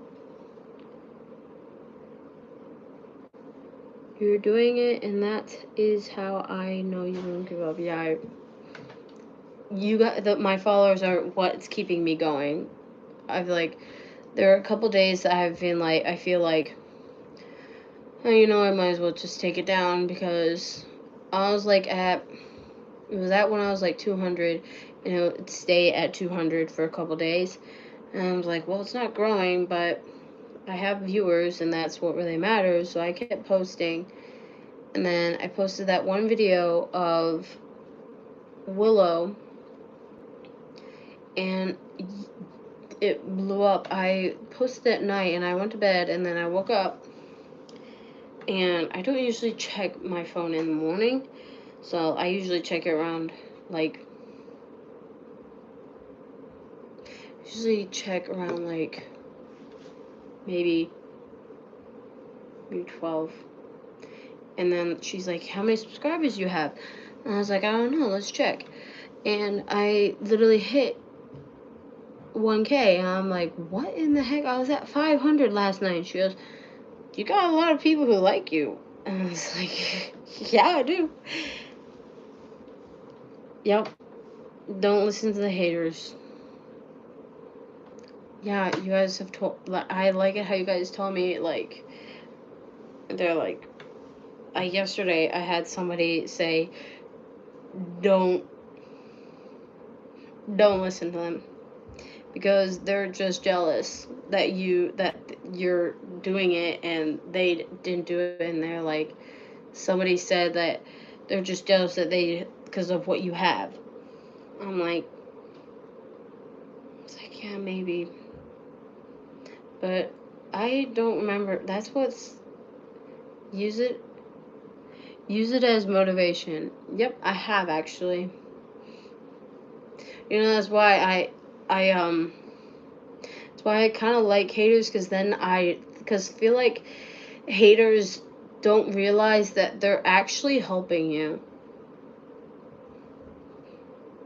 Speaker 1: you're doing it, and that is how I know you won't give up. Yeah, you got my followers are what's keeping me going. I've like, there are a couple days that I've been like, I feel like, oh, you know, I might as well just take it down, because I was like it was at when I was like 200, and it would stay at 200 for a couple days, and I was like, well, it's not growing, but I have viewers, and that's what really matters. So I kept posting, and then I posted that one video of Willow, and it blew up. I posted at night, and I went to bed, and then I woke up, and I don't usually check my phone in the morning, so I usually check it around, like, maybe 12. And then she's like, how many subscribers do you have? And I was like, I don't know, let's check. And I literally hit 1K, and I'm like, what in the heck? I was at 500 last night. She goes, you got a lot of people who like you. And I was like, yeah, I do. Yep. Don't listen to the haters. Yeah, you guys have told, I like it how you guys told me, like, they're like, yesterday I had somebody say, don't listen to them, because they're just jealous that you're doing it and they didn't do it, and they're like, somebody said that they're just jealous that because of what you have. I'm like, it's like, yeah, maybe, but I don't remember. That's what's, use it as motivation. Yep, I have, actually. You know, that's why that's why I kind of like haters, because because I feel like haters don't realize that they're actually helping you.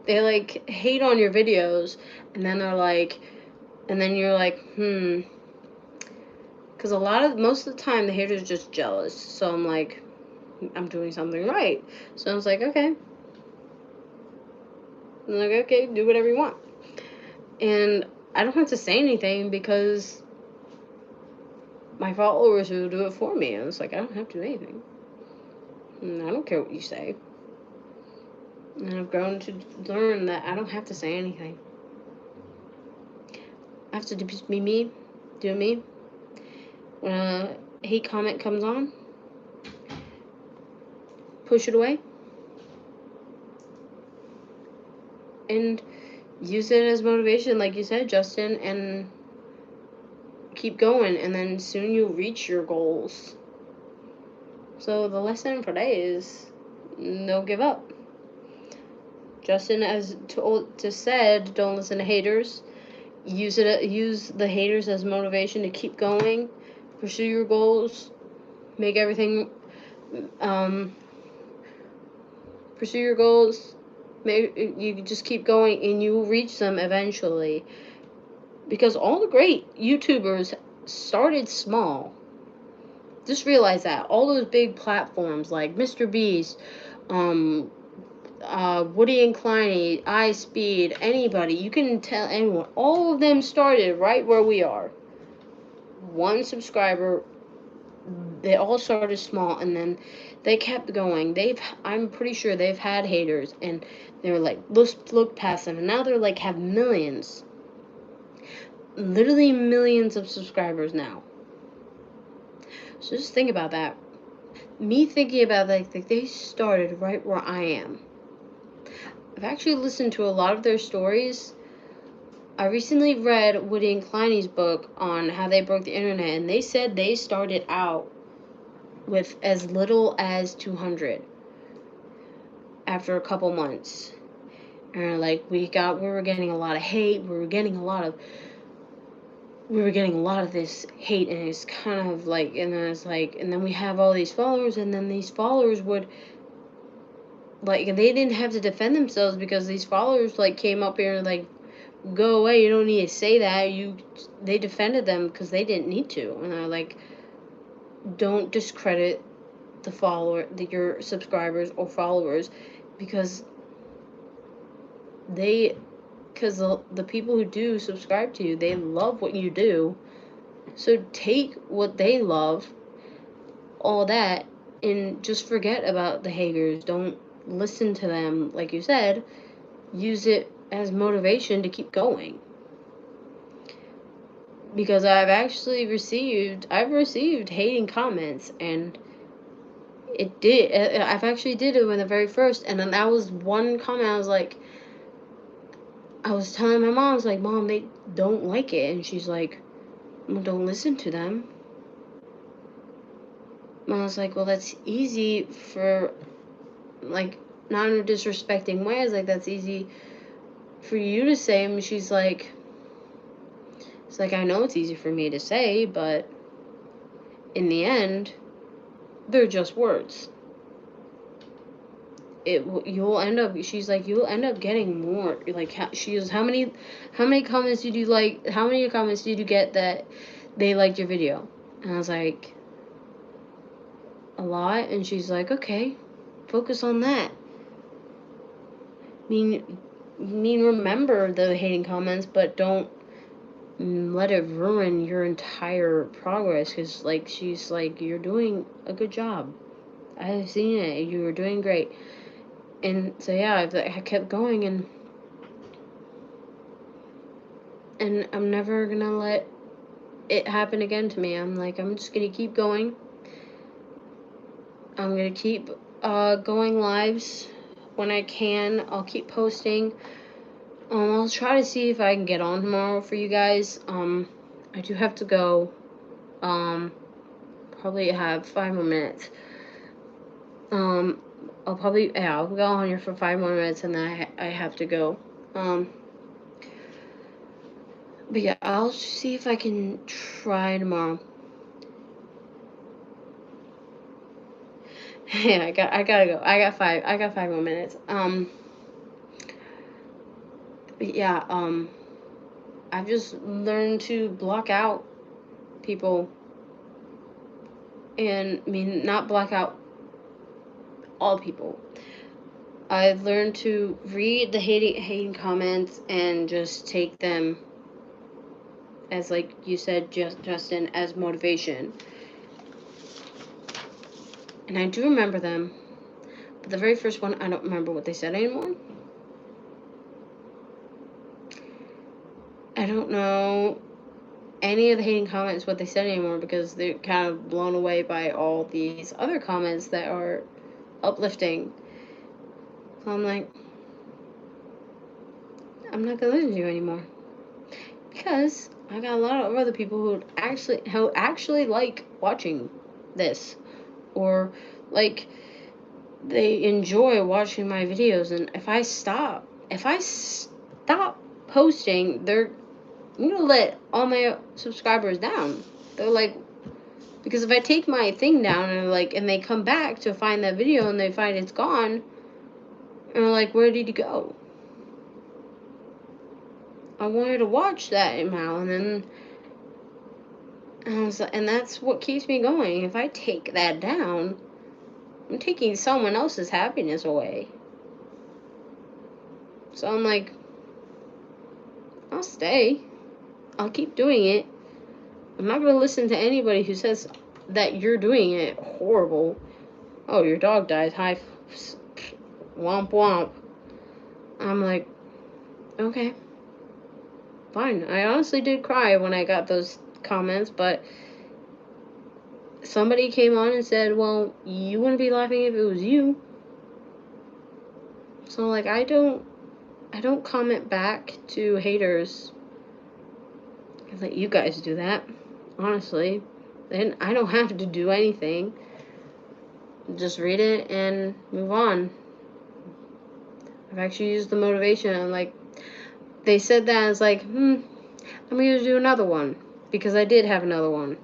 Speaker 1: They like hate on your videos, and then they're like, and then you're like, Because most of the time, the haters are just jealous. So I'm like, I'm doing something right. So I was like, okay. I'm like, okay, do whatever you want. And I don't have to say anything because my followers will do it for me. And it's like, I don't have to do anything. And I don't care what you say. And I've grown to learn that I don't have to say anything. I have to be me, do me. When a hate comment comes on, push it away. And use it as motivation, like you said, Justin, and keep going. And then soon you'll reach your goals. So the lesson for today is don't give up. Justin, as to said, don't listen to haters. Use the haters as motivation to keep going, pursue your goals, make everything, pursue your goals. You just keep going, and you will reach them eventually. Because all the great YouTubers started small. Just realize that all those big platforms like Mr. Beast, Woody and Kleiny, iSpeed, anybody, you can tell anyone, all of them started right where we are. One subscriber. They all started small, and then they kept going. I'm pretty sure they've had haters, and they were like, let's look past them, and now they're like have millions, literally millions of subscribers now. So just think about that. Me thinking about that, like they started right where I am. I've actually listened to a lot of their stories. I recently read Woody and Kleiny's book on how they broke the internet, and they said they started out with as little as 200 after a couple months. And like we were getting a lot of hate, we were getting a lot of this hate, and it's kind of like, and then it's like, and then we have all these followers, and then these followers would, like, they didn't have to defend themselves because these followers, like, came up here and, like, go away, you don't need to say that, they defended them because they didn't need to, and they're like, don't discredit your subscribers or followers, because the people who do subscribe to you, they love what you do. So take what they love, all that, and just forget about the haters. Don't listen to them, like you said. Use it as motivation to keep going. Because I've received hating comments, and I've actually did it when the very first, and then that was one comment. I was telling my mom, I was like, Mom, they don't like it, and she's like, well, don't listen to them. And I was like, well, that's easy for, like, not in a disrespecting way. I was like, that's easy for you to say. And she's like, it's like, I know it's easy for me to say, but in the end, they're just words. You'll end up getting more. Like, how many comments did you like? How many comments did you get that they liked your video? And I was like, a lot. And she's like, okay, focus on that. Remember the hating comments, but don't let it ruin your entire progress. Because, like, she's like, you're doing a good job. I've seen it. You were doing great. And so, yeah, I kept going, and I'm never gonna let it happen again to me. I'm like, I'm just gonna keep going. I'm gonna keep going lives when I can. I'll keep posting. I'll try to see if I can get on tomorrow for you guys. I do have to go. Probably have 5 more minutes. I'll go on here for 5 more minutes, and then I have to go. But yeah, I'll see if I can try tomorrow. Yeah, I gotta go. I got 5 more minutes. But yeah, I've just learned to block out people and I mean, not block out all people. I've learned to read the hating comments and just take them as, like you said, Justin, as motivation. And I do remember them, but the very first one, I don't remember what they said anymore. I don't know any of the hating comments what they said anymore, because they're kind of blown away by all these other comments that are uplifting. So I'm like, I'm not gonna listen to you anymore, because I got a lot of other people who actually like watching this, or like they enjoy watching my videos. And if I stop posting, they're gonna let all my subscribers down. They're like, because if I take my thing down and they come back to find that video and they find it's gone, and they're like, where did he go? I wanted to watch that amount, and that's what keeps me going. If I take that down, I'm taking someone else's happiness away. So I'm like, I'll stay. I'll keep doing it. I'm not going to listen to anybody who says that you're doing it horrible. Oh, your dog died. Hi. Womp womp. I'm like, okay. Fine. I honestly did cry when I got those comments, but somebody came on and said, well, you wouldn't be laughing if it was you. So, like, I don't comment back to haters. I let you guys do that, honestly. Then I don't have to do anything. Just read it and move on. I've actually used the motivation, and like, they said that, as like, I'm going to do another one, because I did have another one.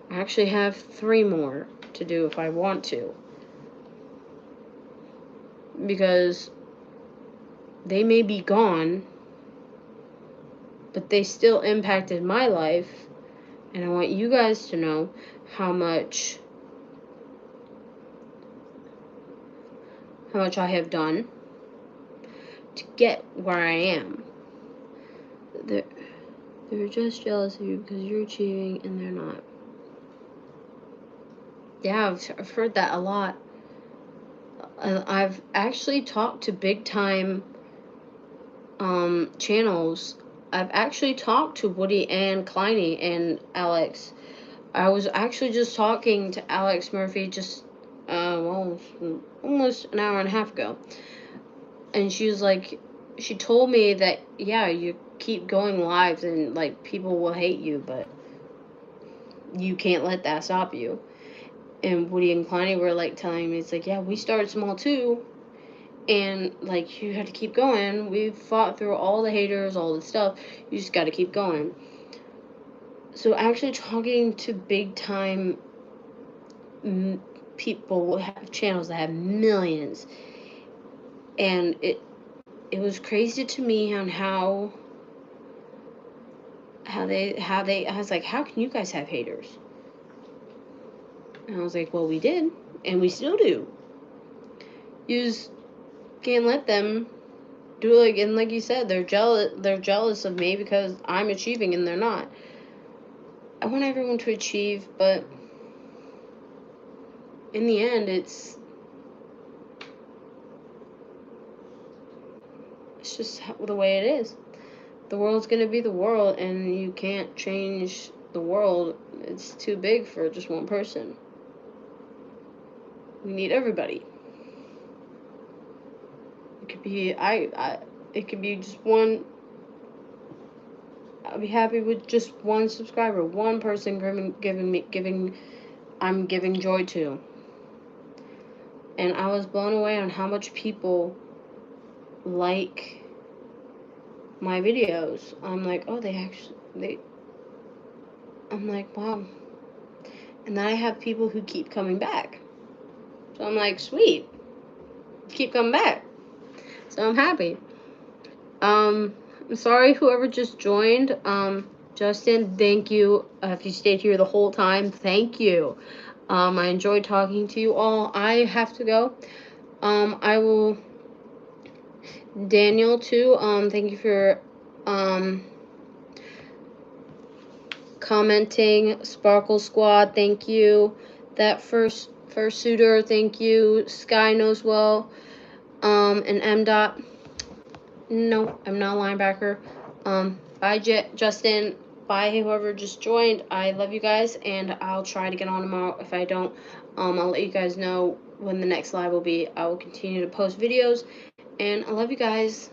Speaker 1: I actually have 3 more to do if I want to, because they may be gone, but they still impacted my life, and I want you guys to know how much I have done to get where I am. They're just jealous of you because you're achieving and they're not. Yeah, I've heard that a lot. I've actually talked to big time channels. I've actually talked to Woody and Kleiny and Alex. I was actually just talking to Alex Murphy just almost an hour and a half ago, and she was like, she told me that, yeah, you keep going lives and like people will hate you, but you can't let that stop you. And Woody and Kleiny were like telling me, it's like, yeah, we started small too, and like, you had to keep going. We've fought through all the haters, all the stuff. You just got to keep going. So actually talking to big time people who have channels that have millions, and it was crazy to me on how they I was like, how can you guys have haters? And I was like, well, we did, and we still do. You just can't let them do it. Like, and like you said, they're jealous of me because I'm achieving and they're not. I want everyone to achieve, but in the end, it's just the way it is. The world's gonna be the world, and you can't change the world. It's too big for just one person. We need everybody. It could be it could be just one. I'll be happy with just one subscriber, one person I'm giving joy to. And I was blown away on how much people like my videos. I'm like, oh, I'm like, wow. And then I have people who keep coming back. So I'm like, sweet. Keep coming back. So I'm happy. I'm sorry whoever just joined. Justin, thank you. If you stayed here the whole time, thank you.
Speaker 2: I enjoyed talking to you all. I have to go. I will. Daniel too. Thank you for commenting. Sparkle Squad, thank you. That first suitor, thank you. Sky knows well. And M dot. No, I'm not a linebacker. Bye Justin. Bye whoever just joined. I love you guys, and I'll try to get on tomorrow. If I don't, I'll let you guys know when the next live will be. I will continue to post videos, and I love you guys.